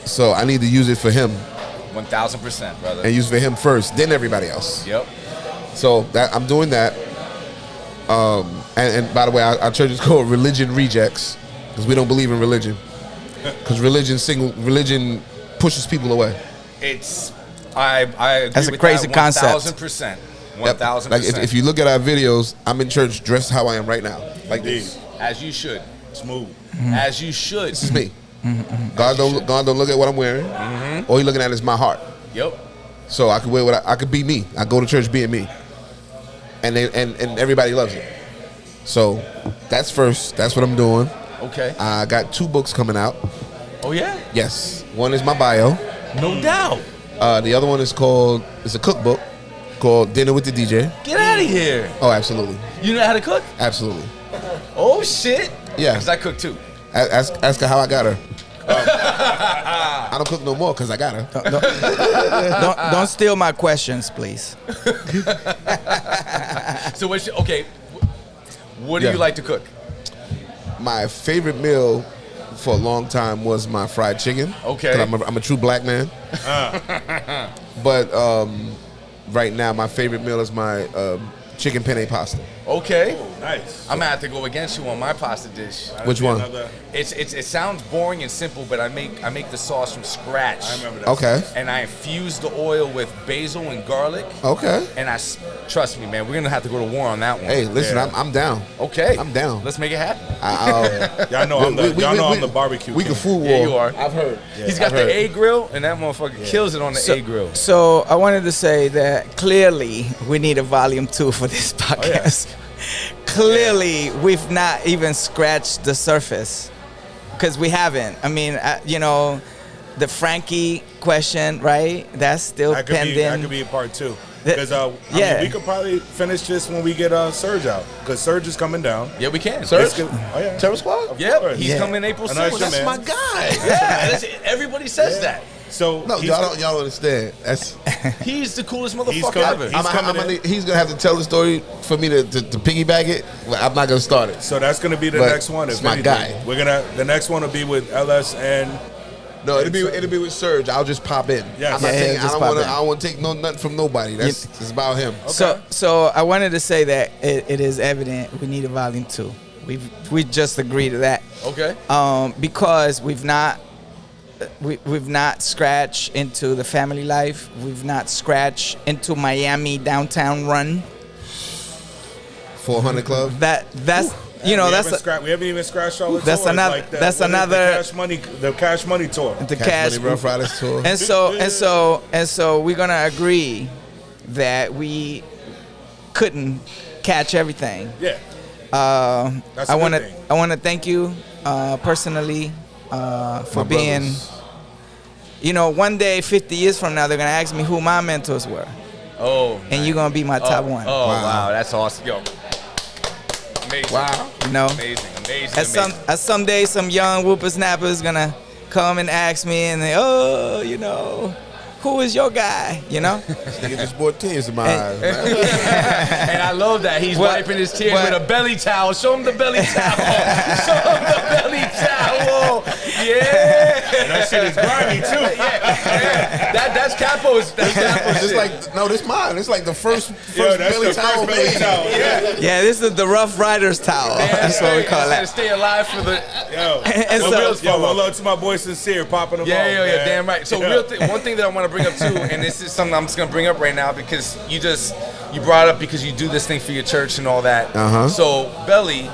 so I need to use it for Him 1000%, brother. and use it for Him first, then everybody else. Yep. So that I'm doing that. And by the way, our church is called Religion Rejects because we don't believe in religion. Because religion pushes people away. I agree That's a with crazy that concept. 1000%. 1000%. Like if you look at our videos, I'm in church dressed how I am right now, like this. As you should. Smooth. As you should. This is me. God don't look at what I'm wearing. All He looking at is my heart. Yep. So I could wear what I could be me. I go to church being me, and everybody loves it. So that's first. That's what I'm doing. Okay. I got 2 books coming out. Oh yeah. Yes, one is my bio. No doubt. The other one is it's a cookbook called Dinner with the DJ. Get out of here. Oh, absolutely, You know how to cook? absolutely. Oh shit. Yeah. Because I cook too. Ask her how I got her. I don't cook no more because I got her. Don't steal my questions, please. So what do Yeah. you like to cook? My favorite meal for a long time was my fried chicken. Okay. 'Cause I'm a true black man. But right now, my favorite meal is my chicken penne pasta. Okay. Nice. I'm gonna have to go against you on my pasta dish. Which one? It sounds boring and simple, but I make the sauce from scratch. I remember that. Okay. And I infuse the oil with basil and garlic. Okay. And trust me, man, we're gonna have to go to war on that one. Hey, listen, Yeah. I'm down. Okay. I'm down. Let's make it happen. Y'all know I'm the barbecue We king. can food war. Yeah, you are. I've heard. He's got I've heard. the A grill, and that motherfucker kills it on the A grill. So I wanted to say that clearly we need a volume 2 for this podcast. Clearly we've not even scratched the surface because we haven't. I mean, the Frankie question, right? That's still That could pending. be a part 2. The- Because yeah. we could probably finish this when we get Surge out. Because Surge is coming down. Yeah, we can. It's good. Oh yeah. Terror Squad? Yep, he's Yeah. coming April I know 6th. it's your That's man. my guy. Yeah, everybody says that. So No, he's y'all don't understand. That's He's the coolest He's motherfucker coming. ever. he's gonna have to tell the story for me to piggyback it. But I'm not gonna start it. So that's gonna be the But next one. it's If my anything. guy. The next one will be with LS and No, it'll be with Surge. I'll just pop in. Yes. I'm not Yeah, taking, just I pop in. don't want to take nothing from nobody. It's about him. So I wanted to say that it is evident we need a volume 2. We just agreed to that. Okay. Because we've not scratched into the family life. We've not scratched into Miami downtown run. 400 Club. That's we haven't even scratched all the That's tours another- like that. that's What is another- the Cash Money tour. the Cash cash. Money Rough Riders tour. And so we're gonna agree that we couldn't catch everything. Yeah. That's a I good want to thing. I want to thank you personally for My being. brothers. One day, 50 years from now, they're gonna ask me who my mentors were, Oh. and you're gonna be my top one. Oh Wow. wow, that's awesome. Yo. Amazing. Wow. You know, Amazing. someday some young whippersnapper is gonna come and ask me, and they, oh, you know, who is your guy? You know. Nigga just brought tears in my eyes, man. And I love that he's What- wiping his tears what- with a belly towel. Show him the belly towel. Show him the belly towel. Yeah. That shit is grimy too. Yeah. That's Capo's. That's Capo's It's shit. like, no, this mine. It's like the first Yo, that's belly the towel first belly made. towel. Yeah, this is the Rough Riders towel. That's what we call To that. stay alive for the. Yo, And one so- love- yo, one love to my boy Sincere popping them off. Yeah, man. damn right. So one thing that I want to bring up too, and this is something I'm just gonna bring up right now because you brought up because you do this thing for your church and all that. Uh-huh. So Belly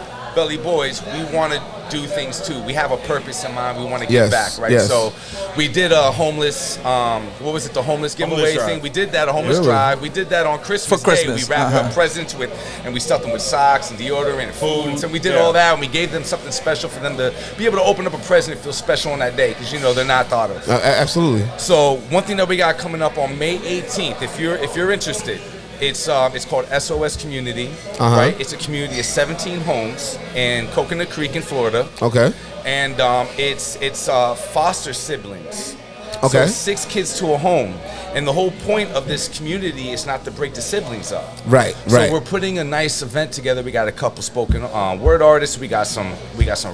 Boys, we want to do things too. We have a purpose in mind. We want to give Yes, back, right? yes. So we did a homeless, what was it? The homeless giveaway drive. thing. We did that, a homeless Really? drive. We did that on Christmas For Christmas, Day. We wrapped uh-huh. up presents with, and we stuffed them with socks and deodorant and food. And so we did Yeah. all that, and we gave them something special for them to be able to open up a present and feel special on that day because they're not thought of. Absolutely. So one thing that we got coming up on May 18th, if you're interested, it's called SOS Community, right? It's a community of 17 homes in Coconut Creek in Florida, Okay. and it's foster siblings. Okay. So 6 kids to a home, and the whole point of this community is not to break the siblings up. Right. So Right. we're putting a nice event together. We got a couple spoken word artists. We got some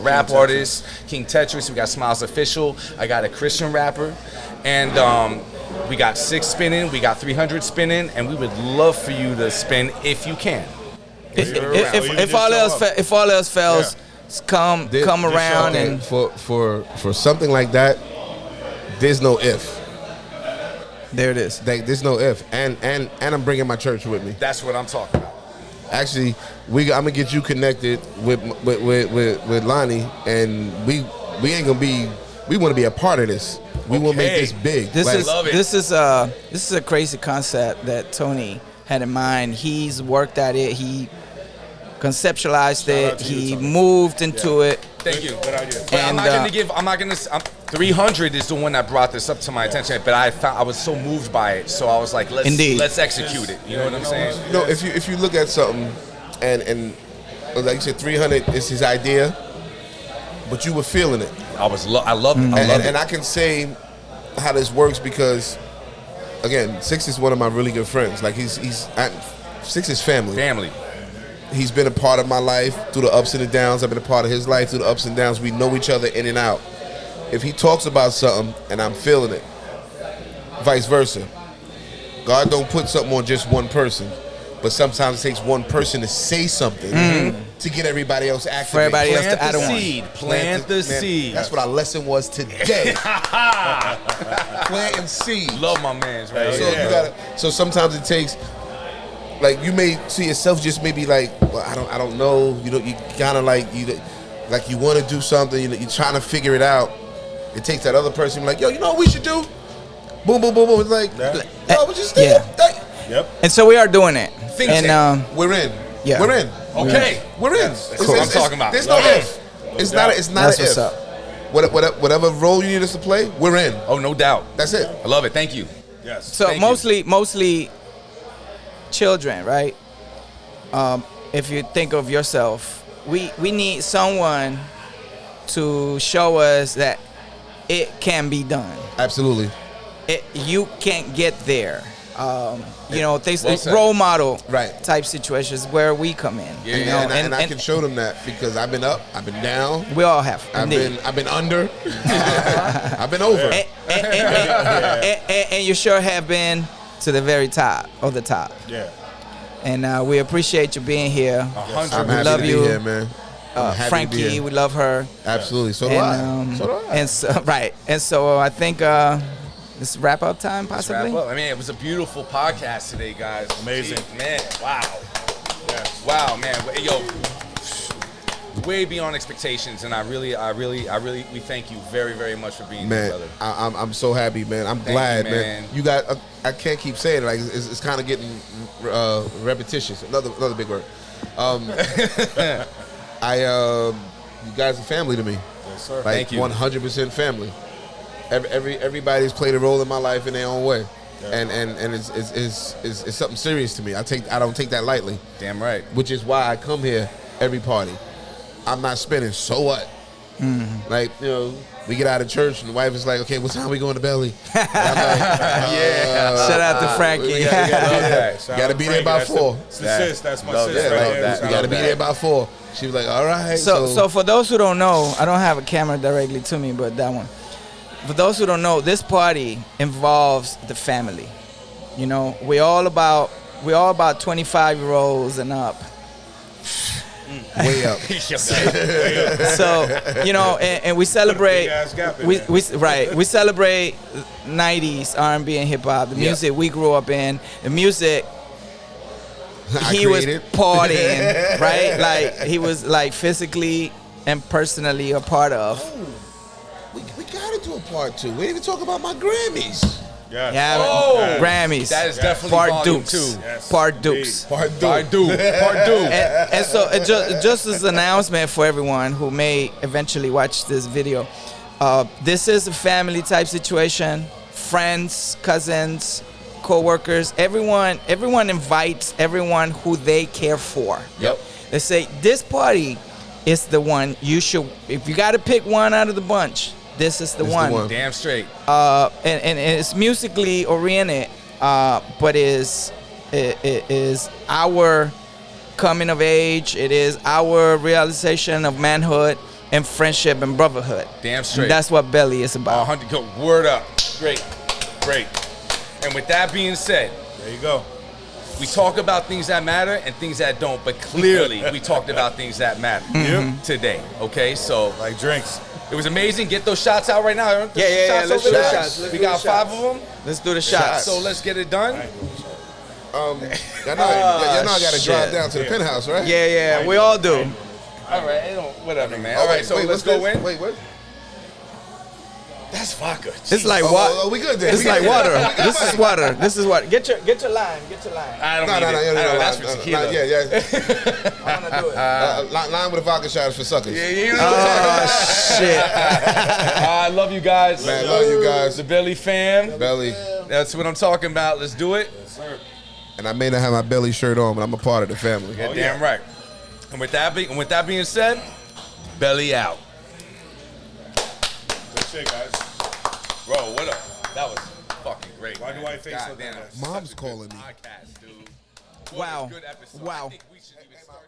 rap artists. King Tetris. We got Smiles Official. I got a Christian rapper, and we got 6 spinning. We got 300 spinning, and we would love for you to spin if you can. If all else fails, come around Okay, and for something like that, there's no if. there it is. There's no if. And I'm bringing my church with me. That's what I'm talking about. Actually, I'm gonna get you connected with Lonnie, and we ain't gonna be. We want to be a part of this. We want to make Okay. this big. This Like, is love it. this is a crazy concept that Tony had in mind. He's worked at it. He conceptualized out it. to you, He Tony. moved into it. Thank you. Good idea. But I'm And, not gonna. 300 is the one that brought this up to my attention. But I was so moved by it, so I was like, Indeed. let's execute it. You know what I'm saying? you know, if you look at something, and like you said, 300 is his idea, but you were feeling it. I love it. And I can say how this works because, again, Six is one of my really good friends. Like Six is family. Family. He's been a part of my life through the ups and the downs. I've been a part of his life through the ups and downs. We know each other in and out. If he talks about something and I'm feeling it, vice versa. God don't put something on just one person, but sometimes it takes one person to say something to get everybody else activated. For everybody else Plant to add the on. seed. Plant the Man, seed. That's what our lesson was today. Planting seed. Love my man's right. So here. you gotta. So sometimes it takes. Like you may see yourself just maybe like, well, I don't know. You kind of like you want to do something. You're trying to figure it out. It takes that other person like, yo, you know what we should do? Boom, boom, boom, boom. It's like, yo, we just Yeah. Yep. And so we are doing it. Think and tank. We're in. Yeah. We're in. Okay. We're in. That's what I'm talking about. There's no Love it. if. It's not. It's not That's an what's if. up. Whatever role you need us to play, we're in. Oh, no doubt. That's it. I love it. Thank you. Yes. So Thank you. mostly children, right? If you think of yourself, we need someone to show us that it can be done. Absolutely. You can't get there. Things Well said. role model Right. type situations where we come in. Yeah, you know, And I can show them that because I've been up, I've been down, we all have. Indeed. I've been under, I've been over. And you sure have been to the very top of the top. Yeah. And we appreciate you being here. 100. I'm We happy love to be you. here, man. I'm happy to be Frankie, here. we love her. Absolutely. So do I. So do I. And so, right. And so I think it's wrap up time, Let's possibly. wrap up. I mean, it was a beautiful podcast today, guys. Amazing. Gee, man, wow. Yes. Wow, man. Yo, way beyond expectations, and I really, we thank you very, very much for being here, Man, brother. I'm so happy, man. I'm Thank glad, you, man. man. You got. I can't keep saying it. Like it's kind of getting repetitious. Another big word. You guys are family to me. Yes, sir. Like Thank you. 100% family. Everybody's played a role in my life in their own way, Yeah. and it's something serious to me. I don't take that lightly, Damn right. which is why I come here every party. I'm not spinning. So what? Like, you know, we get out of church and the wife is like, okay, what time we going to Belly? And I'm like, Shout out to Frankie. we gotta be there by 4. It's the sis. That's my Love sis that. right Love there. that. We gotta be there by 4. She was like, all right. So for those who don't know, I don't have a camera directly to me, but that one. For those who don't know, this party involves the family. You know, we all about 25-year-olds and up. way up. So, you know, and we celebrate. Big ass gap in We there. we celebrate 90s R&B and hip hop, the music we grew up in, the music he was created. partying, right? Like he was like physically and personally a part of. We gotta do a part 2. We didn't even talk about my Grammys. Yes. Yeah, Oh, Grammys. that is definitely Part volume Dukes. 2. Yes, Part indeed. Dukes. Part 2. Part 2. Part 2. And so just as an announcement for everyone who may eventually watch this video, this is a family type situation. Friends, cousins, co-workers, everyone invites everyone who they care for. Yep. They say this party is the one you should. If you got to pick one out of the bunch, this is the It's the one. one. Damn straight. And it's musically oriented, but it is our coming of age. It is our realization of manhood and friendship and brotherhood. Damn straight. And that's what Belly is about. 100 go. Word up. Great. Great. And with that being said, There you go. we talk about things that matter and things that don't, but clearly we talked about things that matter today. Okay, so Like drinks. it was amazing. Get those shots out right now. Yeah. Shots Let's over do the there? shots. Let's We do got the 5 shots. of them. Let's do the shots. So let's get it done. Y'all know I gotta drive shit. down to the penthouse, right? Yeah, we all do. All right, it don't, whatever, man. Oh, All right, so wait, let's what's go this? in. Wait, what? That's vodka. It's like Oh, water. oh, we good then. It's We like good. water. This is water. This is water. Get your line. Get your line. I don't No, need it. you I know, that's line, for tequila. Yeah. I wanna do it. Line with a vodka shot is for suckers. Yeah, you know. Oh shit. I love you guys. Man, love you guys. The Belly fam. Belly. That's what I'm talking about. Let's do it. And I may not have my belly shirt on, but I'm a part of the family. Yeah, damn right. And with that being said, Belly out. Good shit, guys. Bro, what up? That was fucking great. Why do man. I face God look damn, like that? Mom's calling me. podcast, dude. What a Wow. good episode. Wow. I think we should even start